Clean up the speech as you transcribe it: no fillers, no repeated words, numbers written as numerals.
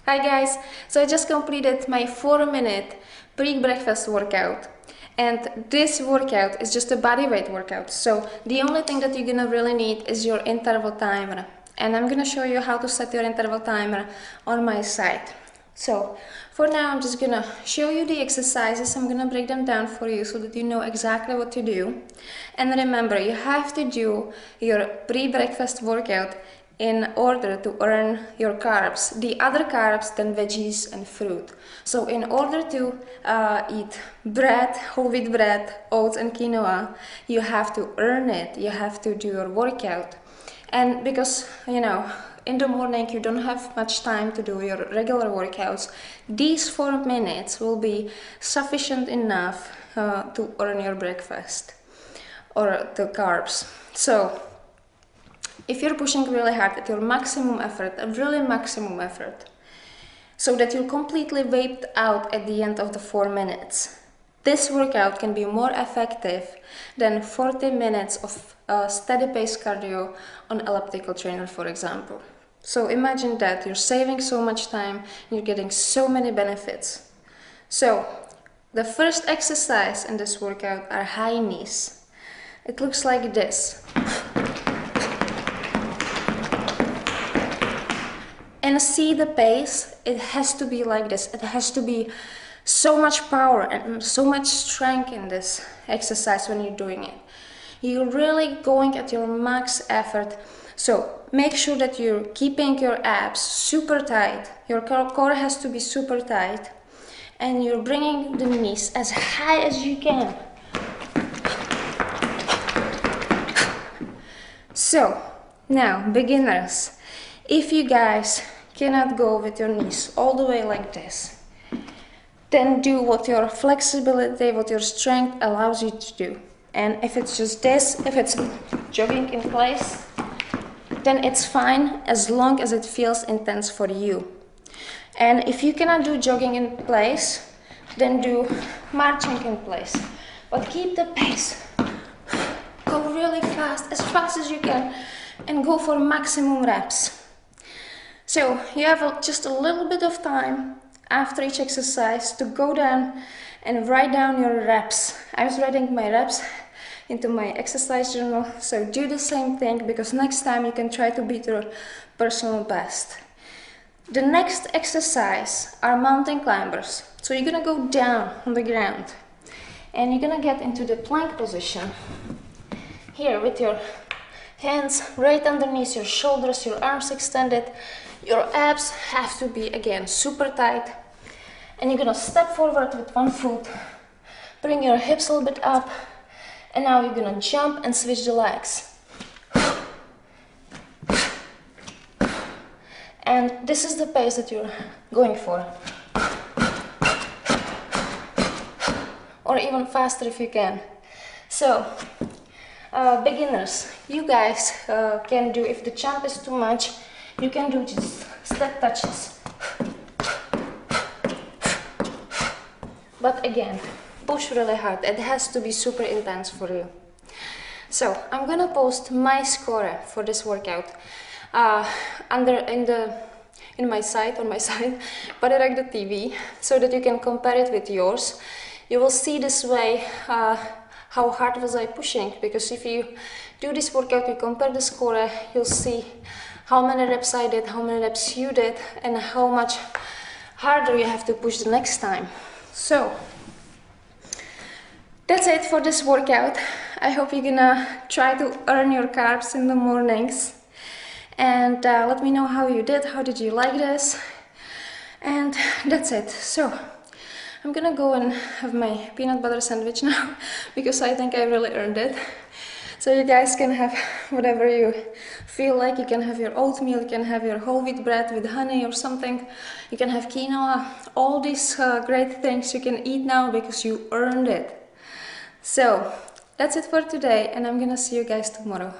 Hi guys, so I just completed my 4-minute pre-breakfast workout, and this workout is just a body weight workout. So the only thing that you're gonna really need is your interval timer, and I'm gonna show you how to set your interval timer on my site. So for now I'm just gonna show you the exercises. I'm gonna break them down for you so that you know exactly what to do. And remember, you have to do your pre-breakfast workout in order to earn your carbs, the other carbs than veggies and fruit. So in order to eat bread, whole wheat bread, oats and quinoa, you have to earn it, you have to do your workout. And because, in the morning you don't have much time to do your regular workouts, these 4 minutes will be sufficient enough to earn your breakfast or the carbs. So if you're pushing really hard at your maximum effort, a really maximum effort, so that you're completely wiped out at the end of the 4 minutes, this workout can be more effective than 40 minutes of steady pace cardio on elliptical trainer, for example. So imagine that you're saving so much time and you're getting so many benefits. So the first exercise in this workout are high knees. It looks like this. And see the pace, it has to be like this. It has to be so much power and so much strength in this exercise when you're doing it. You're really going at your max effort. So make sure that you're keeping your abs super tight. Your core has to be super tight. And you're bringing the knees as high as you can. So now, beginners, if you guys cannot go with your knees all the way like this, then do what your flexibility, what your strength allows you to do. And if it's just this, if it's jogging in place, then it's fine as long as it feels intense for you. And if you cannot do jogging in place, then do marching in place. But keep the pace. Go really fast as you can, and go for maximum reps. So you have just a little bit of time after each exercise to go down and write down your reps. I was writing my reps into my exercise journal, so do the same thing, because next time you can try to beat your personal best. The next exercise are mountain climbers. So you're gonna go down on the ground and you're gonna get into the plank position here with your hands right underneath your shoulders, your arms extended. Your abs have to be, again, super tight. And you're gonna step forward with one foot, bring your hips a little bit up, and now you're gonna jump and switch the legs. And this is the pace that you're going for. Or even faster if you can. So, beginners, you guys can do, if the jump is too much, you can do just step touches. But again, push really hard. It has to be super intense for you. So I'm gonna post my score for this workout on my site, Bodyreactor TV, so that you can compare it with yours. You will see this way how hard was I pushing, because if you do this workout, you compare the score, you'll see how many reps I did, how many reps you did, and how much harder you have to push the next time. So that's it for this workout. I hope you're gonna try to earn your carbs in the mornings, and let me know how you did, how did you like this, and that's it. So I'm gonna go and have my peanut butter sandwich now, because I think I really earned it. So you guys can have whatever you feel like. You can have your oatmeal, you can have your whole wheat bread with honey or something. You can have quinoa. All these great things you can eat now because you earned it. So that's it for today, and I'm gonna see you guys tomorrow.